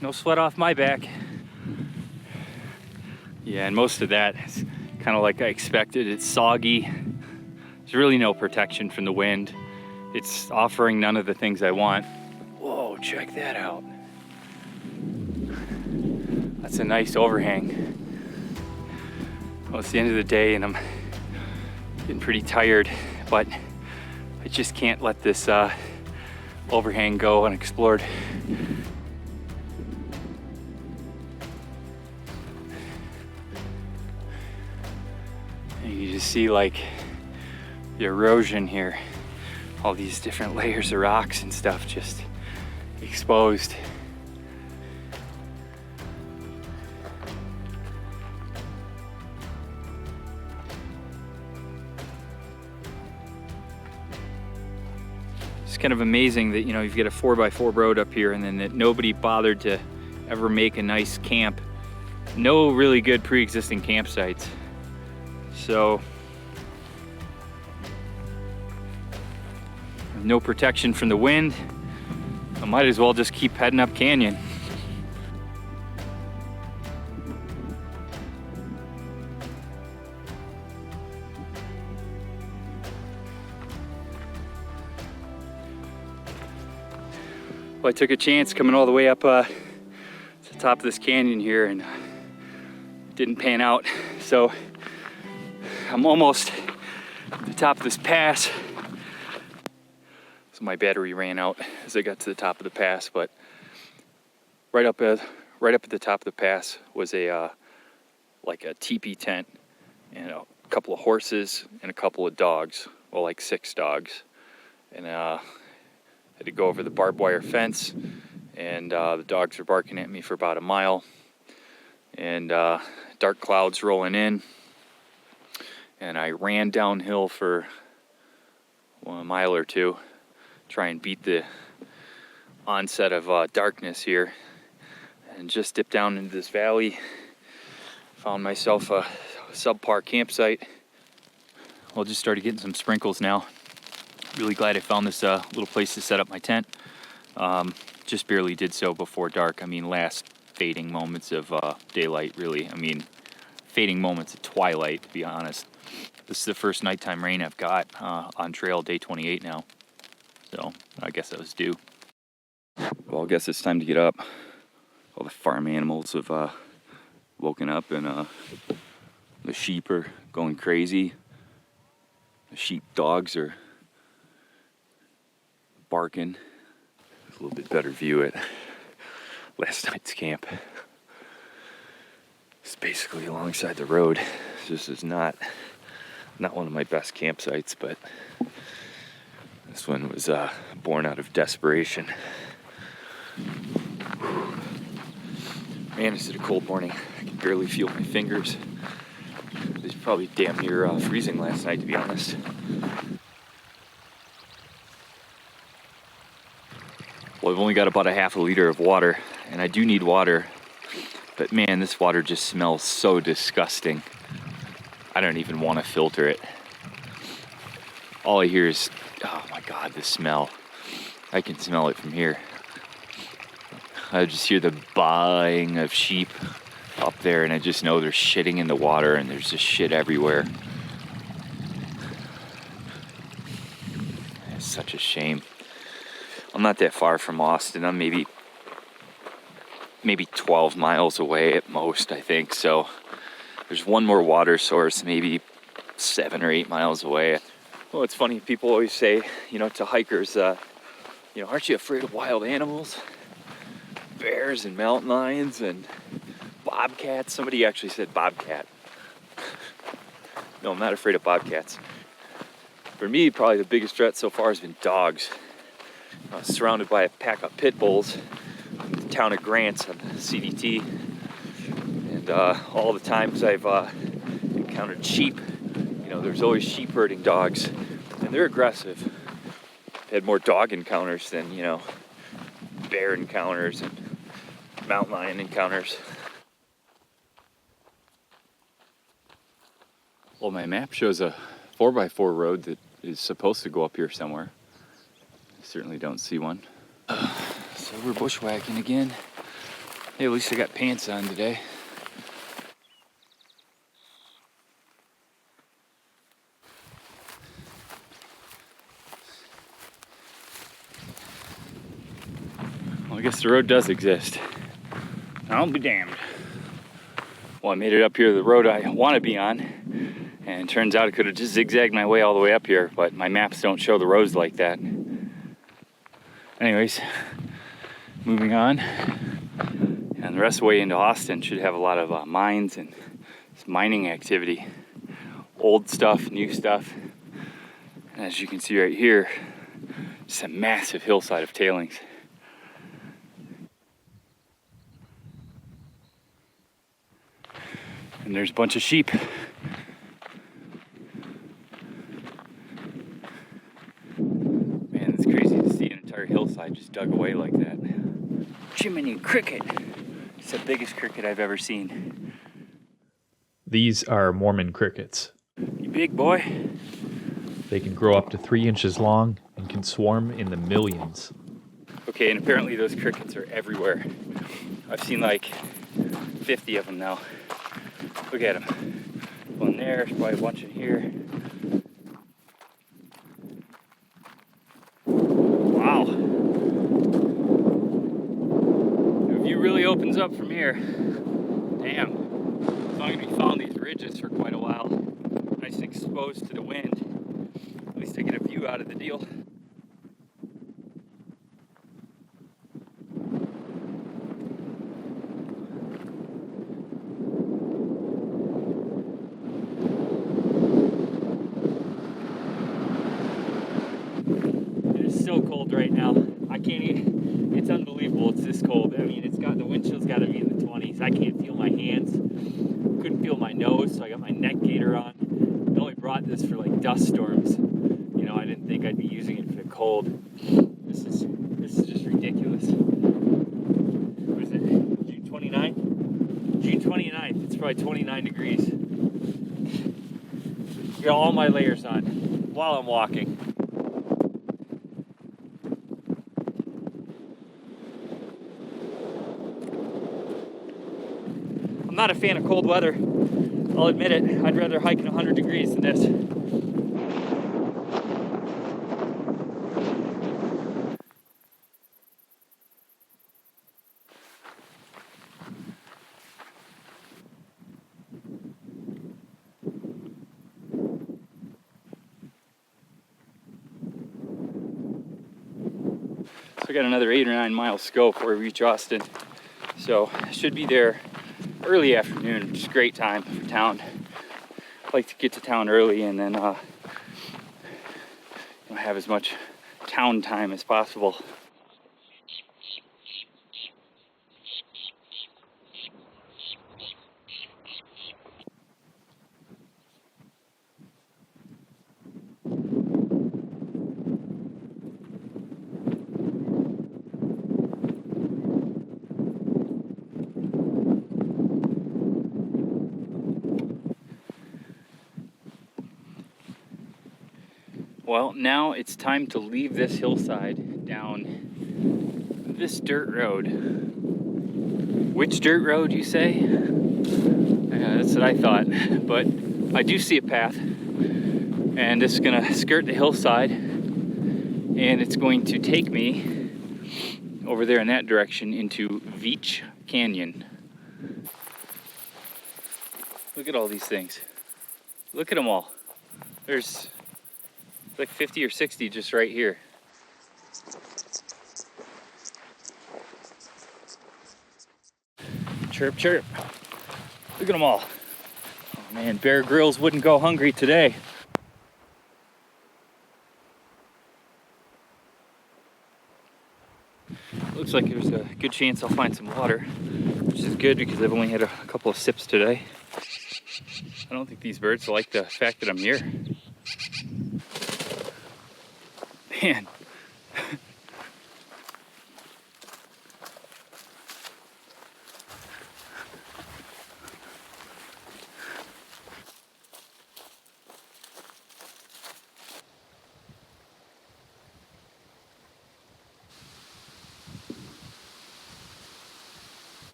no sweat off my back. Yeah, and most of that is kind of like I expected. It's soggy. There's really no protection from the wind. It's offering none of the things I want. Whoa, check that out. That's a nice overhang. Well, it's the end of the day and I'm getting pretty tired, but I just can't let this overhang go unexplored. And you just see like the erosion here, all these different layers of rocks and stuff just exposed. It's kind of amazing that, you know, you've got a 4x4 road up here, and then that nobody bothered to ever make a nice camp. No really good pre-existing campsites. So no protection from the wind. I might as well just keep heading up canyon. Well, I took a chance coming all the way up to the top of this canyon here, and didn't pan out. So I'm almost at the top of this pass. So my battery ran out as I got to the top of the pass, but right up at the top of the pass was a like a teepee tent, and a couple of horses and a couple of dogs. Well, like 6 dogs, and had to go over the barbed wire fence, and the dogs were barking at me for about a mile, and dark clouds rolling in, and I ran downhill for a mile or two, try and beat the onset of darkness here, and just dipped down into this valley, found myself a subpar campsite. Well, just started getting some sprinkles now. Really glad I found this little place to set up my tent. Just barely did so before dark. I mean, last fading moments of daylight, really. I mean, fading moments of twilight, to be honest. This is the first nighttime rain I've got on trail, day 28 now. So I guess that was due. Well, I guess it's time to get up. All the farm animals have woken up, and the sheep are going crazy. The sheep dogs are barking. A little bit better view at last night's camp. It's basically alongside the road. This is not one of my best campsites, but this one was born out of desperation. Man, is it a cold morning. I can barely feel my fingers. It was probably damn near freezing last night, to be honest. Well, I've only got about a half a liter of water, and I do need water, but man, this water just smells so disgusting. I don't even want to filter it. All I hear is, oh my God, the smell. I can smell it from here. I just hear the baaing of sheep up there, and I just know there's shitting in the water and there's just shit everywhere. It's such a shame. I'm not that far from Austin. I'm maybe 12 miles away at most, I think. So there's one more water source, maybe 7 or 8 miles away. Well, it's funny, people always say, you know, to hikers, you know, aren't you afraid of wild animals? Bears and mountain lions and bobcats. Somebody actually said bobcat. No, I'm not afraid of bobcats. For me, probably the biggest threat so far has been dogs. I was surrounded by a pack of pit bulls in the town of Grants on the CDT. And all the times I've encountered sheep, you know, there's always sheep herding dogs, and they're aggressive. I've had more dog encounters than, you know, bear encounters and mountain lion encounters. Well, my map shows a 4x4 road that is supposed to go up here somewhere. I certainly don't see one. So we're bushwhacking again. Hey, at least I got pants on today. Well, I guess the road does exist. I'll be damned. Well, I made it up here to the road I want to be on, and it turns out I could have just zigzagged my way all the way up here, but my maps don't show the roads like that. Anyways, moving on, and the rest of the way into Austin should have a lot of mines and mining activity. Old stuff, new stuff, and as you can see right here, just a massive hillside of tailings. And there's a bunch of sheep. Man, it's crazy to see an entire hillside just dug away like that. Jiminy cricket. It's the biggest cricket I've ever seen. These are Mormon crickets. You big boy. They can grow up to 3 inches long and can swarm in the millions. Okay, and apparently those crickets are everywhere. I've seen like 50 of them now. Look at them. One there, there's probably a bunch in here. Wow. The view really opens up from here. Damn. I'm not gonna be following these ridges for quite a while. Nice and exposed to the wind. At least I get a view out of the deal. So cold right now. I can't even, it's unbelievable it's this cold. I mean, the wind chill's got to be in the 20s. I can't feel my hands. Couldn't feel my nose, so I got my neck gaiter on. I only brought this for like dust storms. You know, I didn't think I'd be using it for the cold. This is just ridiculous. What is it? June 29th? June 29th. It's probably 29 degrees. Got all my layers on while I'm walking. I'm not a fan of cold weather. I'll admit it. I'd rather hike in 100 degrees than this. So I got another 8 or 9 miles to go before we reach Austin. So I should be there early afternoon, which is a great time for town. I like to get to town early and then have as much town time as possible. Well, now it's time to leave this hillside down this dirt road. Which dirt road, you say? Yeah, that's what I thought. But I do see a path, and it's gonna skirt the hillside, and it's going to take me over there in that direction into Veatch Canyon. Look at all these things. Look at them all. There's like 50 or 60 just right here. Chirp, chirp. Look at them all. Oh man, Bear Grylls wouldn't go hungry today. Looks like there's a good chance I'll find some water, which is good because I've only had a couple of sips today. I don't think these birds like the fact that I'm here. Man.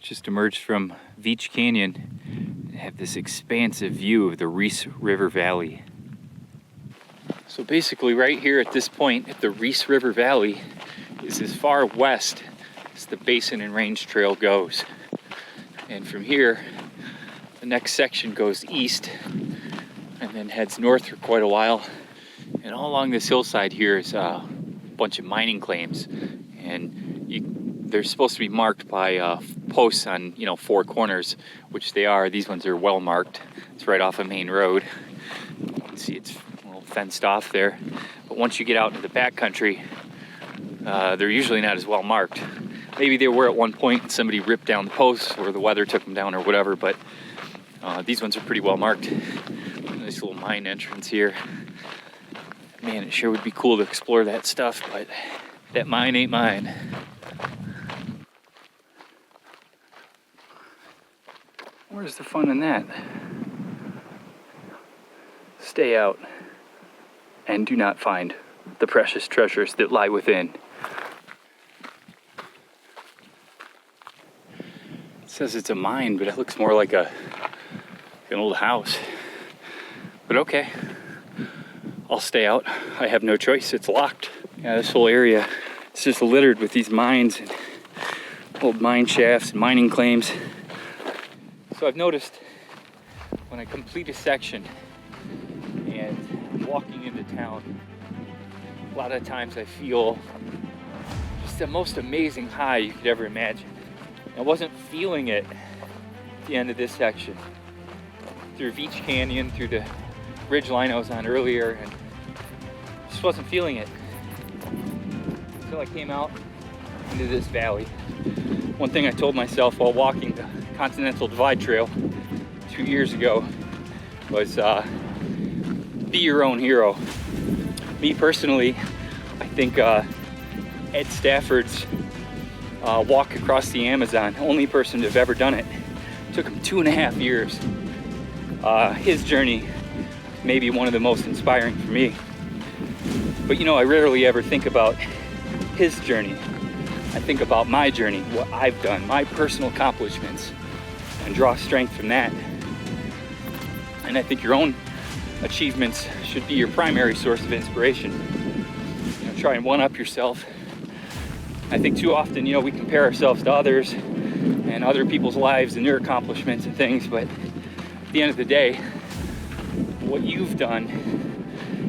Just emerged from Veatch Canyon and have this expansive view of the Reese River Valley. So basically right here at this point at the Reese River Valley is as far west as the Basin and Range Trail goes. And from here, the next section goes east and then heads north for quite a while. And all along this hillside here is a bunch of mining claims. And they're supposed to be marked by posts on, four corners, which they are. These ones are well marked. It's right off a main road. You can see it's a little fenced off there. But once you get out into the backcountry, they're usually not as well marked. Maybe they were at one point and somebody ripped down the posts or the weather took them down or whatever, but these ones are pretty well marked. Nice little mine entrance here. Man, it sure would be cool to explore that stuff, but that mine ain't mine. Where's the fun in that? Stay out and do not find the precious treasures that lie within. It says it's a mine, but it looks more like an old house. But okay, I'll stay out. I have no choice, it's locked. Yeah, this whole area is just littered with these mines and old mine shafts and mining claims. So I've noticed when I complete a section and I'm walking into town, a lot of times I feel just the most amazing high you could ever imagine. I wasn't feeling it at the end of this section. Through Veatch Canyon, through the ridge line I was on earlier, and just wasn't feeling it until I came out into this valley. One thing I told myself while walking the Continental Divide Trail 2 years ago was be your own hero. Me personally, I think Ed Stafford's walk across the Amazon, only person to have ever done it, took him 2.5 years. His journey may be one of the most inspiring for me. But I rarely ever think about his journey. I think about my journey, what I've done, my personal accomplishments, and draw strength from that. And I think your own achievements should be your primary source of inspiration. Try and one-up yourself. I think too often, we compare ourselves to others and other people's lives and their accomplishments and things, but at the end of the day, what you've done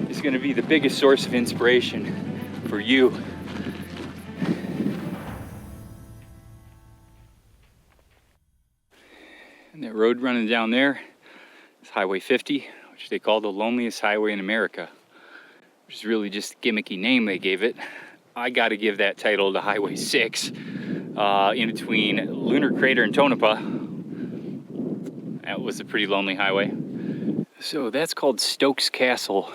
is going to be the biggest source of inspiration for you. And that road running down there is Highway 50, which they call the loneliest highway in America, which is really just a gimmicky name they gave it. I got to give that title to Highway 6 in between Lunar Crater and Tonopah. That was a pretty lonely highway. So that's called Stokes Castle.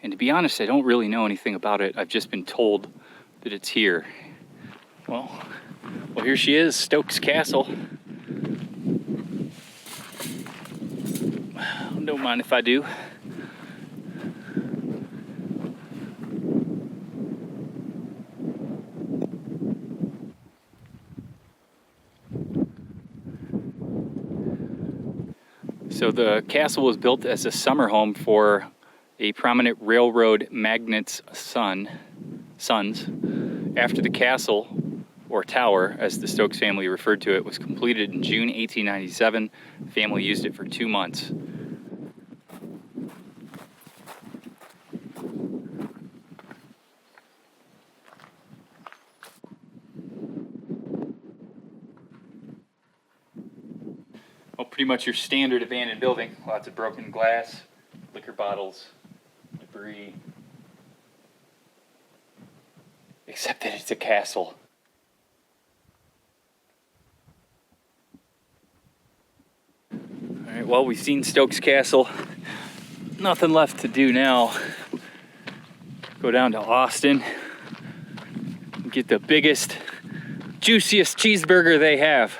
And to be honest, I don't really know anything about it. I've just been told that it's here. Well, here she is, Stokes Castle. Don't mind if I do. So the castle was built as a summer home for a prominent railroad magnate's sons. After the castle, or tower, as the Stokes family referred to it, was completed in June 1897, the family used it for 2 months. Well, pretty much your standard abandoned building. Lots of broken glass, liquor bottles, debris. Except that it's a castle. Alright, well, we've seen Stokes Castle. Nothing left to do now. Go down to Austin and get the biggest, juiciest cheeseburger they have.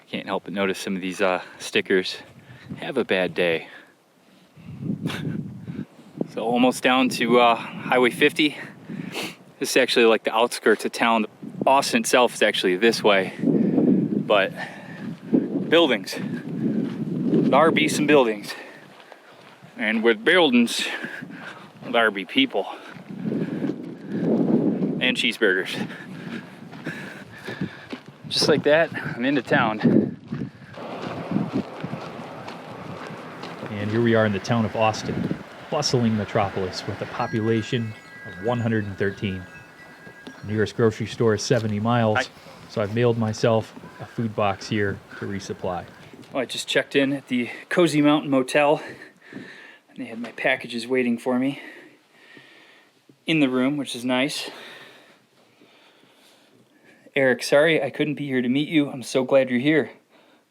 Can't help but notice some of these stickers. Have a bad day. So almost down to Highway 50. This is actually like the outskirts of town. Austin itself is actually this way. But buildings. There be some buildings. And with buildings, there be people. And cheeseburgers. Just like that, I'm into town. And here we are in the town of Austin, bustling metropolis with a population of 113. The nearest grocery store is 70 miles, so I've mailed myself a food box here to resupply. Well, I just checked in at the Cozy Mountain Motel, and they had my packages waiting for me in the room, which is nice. Eric, sorry I couldn't be here to meet you. I'm so glad you're here.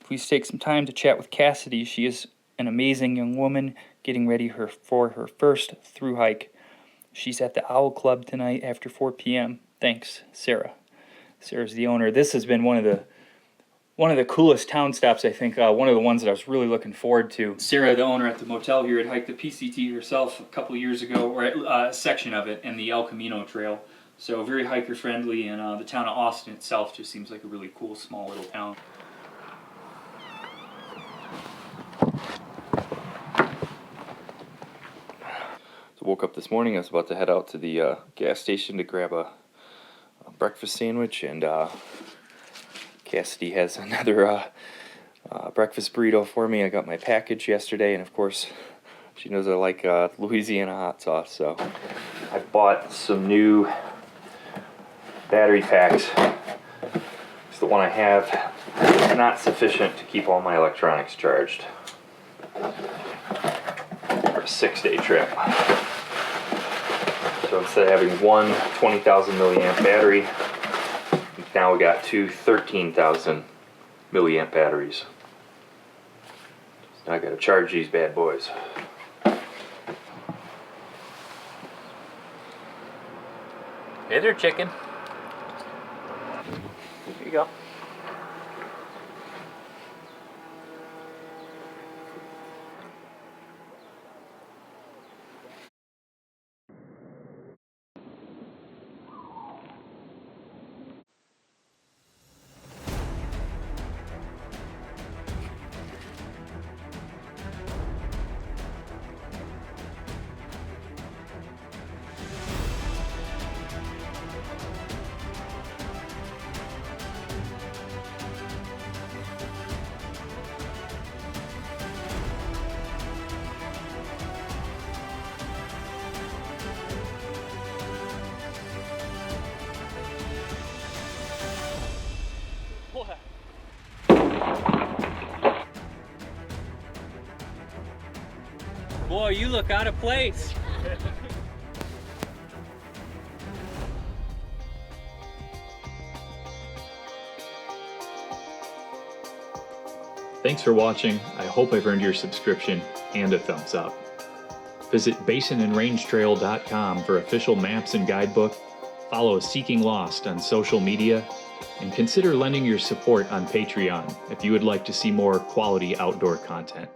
Please take some time to chat with Cassidy. She is an amazing young woman getting ready for her first through hike. She's at the Owl Club tonight after 4 p.m. Thanks, Sarah. Sarah's the owner. This has been one of the coolest town stops, I think. One of the ones that I was really looking forward to. Sarah, the owner at the motel here, had hiked the PCT herself a couple of years ago, or a section of it, and the El Camino Trail. So very hiker friendly, and the town of Austin itself just seems like a really cool small little town. So woke up this morning, I was about to head out to the gas station to grab a breakfast sandwich, and Cassidy has another breakfast burrito for me. I got my package yesterday, and of course she knows I like Louisiana hot sauce, so I bought some new battery packs. It's the one I have. It's not sufficient to keep all my electronics charged for a 6-day trip. So instead of having one 20,000 milliamp battery, now we got two 13,000 milliamp batteries. So I gotta charge these bad boys. Hey there, chicken. Here you go. Boy, you look out of place. Thanks for watching. I hope I've earned your subscription and a thumbs up. Visit basinandrangetrail.com for official maps and guidebook. Follow Seeking Lost on social media, and consider lending your support on Patreon if you would like to see more quality outdoor content.